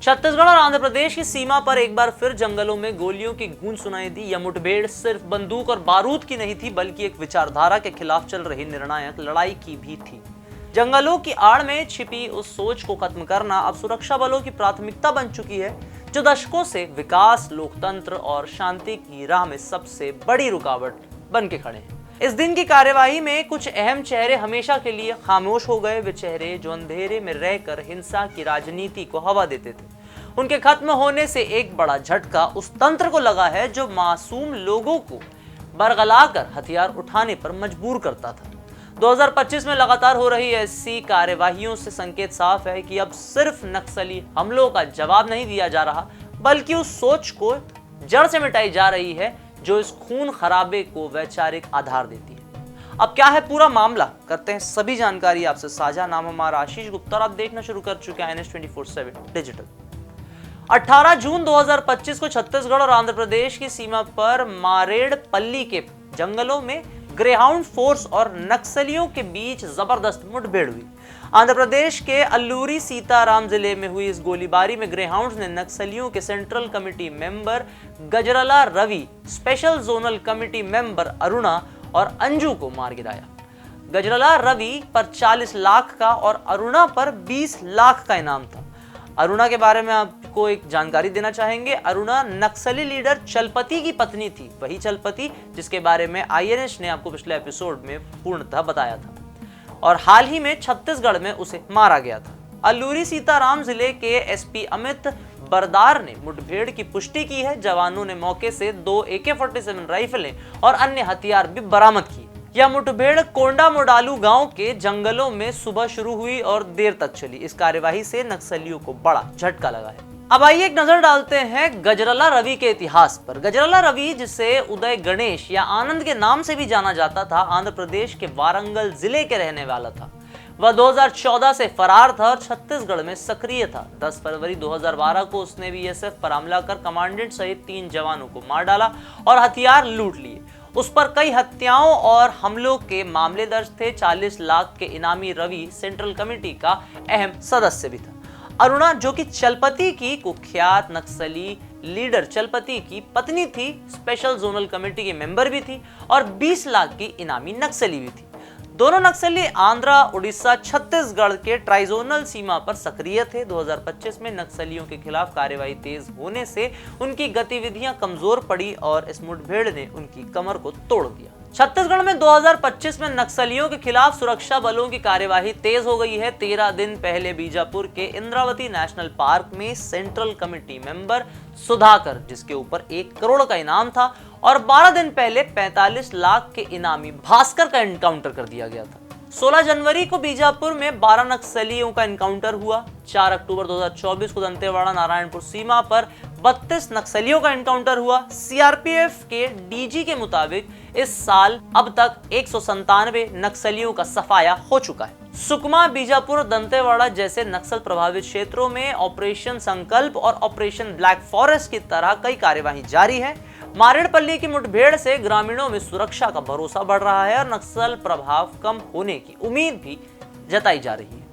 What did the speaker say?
छत्तीसगढ़ और आंध्र प्रदेश की सीमा पर एक बार फिर जंगलों में गोलियों की गूंज सुनाई दी। यह मुठभेड़ सिर्फ बंदूक और बारूद की नहीं थी, बल्कि एक विचारधारा के खिलाफ चल रही निर्णायक लड़ाई की भी थी। जंगलों की आड़ में छिपी उस सोच को खत्म करना अब सुरक्षा बलों की प्राथमिकता बन चुकी है, जो दशकों से विकास, लोकतंत्र और शांति की राह में सबसे बड़ी रुकावट बन के खड़े हैं। इस दिन की कार्यवाही में कुछ अहम चेहरे हमेशा के लिए खामोश हो गए। वे चेहरे जो अंधेरे में रहकर हिंसा की राजनीति को हवा देते थे। उनके खत्म होने से एक बड़ा झटका उस तंत्र को लगा है जो मासूम लोगों को बरगलाकर हथियार उठाने पर मजबूर करता था। 2025 में लगातार हो रही ऐसी कार्यवाहियों से संकेत साफ है कि अब सिर्फ नक्सली हमलों का जवाब नहीं दिया जा रहा, बल्कि उस सोच को जड़ से मिटाई जा रही है जो इस खून खराबे को वैचारिक आधार देती है। अब क्या है पूरा मामला, करते हैं सभी जानकारी आपसे साझा। नाम हमारा आशीष गुप्ता और आप देखना शुरू कर चुके हैं NH24/7 डिजिटल। 18 जून 2025 को छत्तीसगढ़ और आंध्र प्रदेश की सीमा पर मारेडपल्ली के जंगलों में ग्रेहाउंड फोर्स और नक्सलियों के बीच जबरदस्त मुठभेड़ हुई। आंध्र प्रदेश के अल्लूरी सीताराम जिले में हुई इस गोलीबारी में ग्रेहाउंड्स ने नक्सलियों के central committee member Gajarla Ravi, special zonal committee member Aruna और अंजू को मार गिराया। गजरला रवि पर 40 लाख का और अरुणा पर 20 लाख का इनाम था। अरुणा के बारे में आपको एक जानकारी देना चाहेंगे। अरुणा नक्सली लीडर चलपति की पत्नी थी, वही चलपति जिसके बारे में INH ने आपको पिछले एपिसोड में पूर्णतः बताया था और हाल ही में छत्तीसगढ़ में उसे मारा गया था। अल्लूरी सीताराम जिले के SP अमित बरदार ने मुठभेड़ की पुष्टि की है। जवानों ने मौके से 2 AK-47 राइफलें और अन्य हथियार भी बरामद किए। यह मुठभेड़ कोंडामोडालू गांव के जंगलों में सुबह शुरू हुई और देर तक चली। इस कार्यवाही से नक्सलियों को बड़ा झटका लगा है। अब आइए एक नजर डालते हैं गजरला रवि के इतिहास पर। गजरला रवि, जिसे उदय गणेश या आनंद के नाम से भी जाना जाता था, आंध्र प्रदेश के वारंगल जिले के रहने वाला था। वह 2014 से फरार था और छत्तीसगढ़ में सक्रिय था। 10 फरवरी 2012 को उसने BSF पर हमला कर कमांडेंट सहित 3 जवानों को मार डाला और हथियार लूट लिए। उस पर कई हत्याओं और हमलों के मामले दर्ज थे। 40 लाख के इनामी रवि सेंट्रल कमेटी का अहम सदस्य भी था। अरुणा, जो कि चलपति की कुख्यात नक्सली लीडर चलपति की पत्नी थी, स्पेशल जोनल कमेटी की मेंबर भी थी और 20 लाख की इनामी नक्सली भी थी। दोनों नक्सली आंध्र, उड़ीसा, छत्तीसगढ़ के ट्राइजोनल सीमा पर सक्रिय थे। 2025 में नक्सलियों के खिलाफ कार्रवाई तेज होने से उनकी गतिविधियां कमजोर पड़ी और इस मुठभेड़ ने उनकी कमर को तोड़ दिया। छत्तीसगढ़ में 2025 में नक्सलियों के खिलाफ सुरक्षा बलों की कार्यवाही तेज हो गई है। 13 दिन पहले बीजापुर के इंद्रावती नेशनल पार्क में सेंट्रल कमेटी मेंबर सुधाकर, जिसके ऊपर 1 करोड़ का इनाम था, और 12 दिन पहले 45 लाख के इनामी भास्कर का एनकाउंटर कर दिया गया था। 16 जनवरी को बीजापुर में 12 नक्सलियों का एनकाउंटर हुआ। 4 अक्टूबर 2024 को दंतेवाड़ा नारायणपुर सीमा पर 32 नक्सलियों का एनकाउंटर हुआ। CRPF के DG के मुताबिक इस साल अब तक 197 नक्सलियों का सफाया हो चुका है। सुकमा, बीजापुर, दंतेवाड़ा जैसे नक्सल प्रभावित क्षेत्रों में ऑपरेशन संकल्प और ऑपरेशन ब्लैक फॉरेस्ट की तरह कई कार्यवाही जारी है। मारेडपल्ली की मुठभेड़ से ग्रामीणों में सुरक्षा का भरोसा बढ़ रहा है और नक्सल प्रभाव कम होने की उम्मीद भी जताई जा रही है।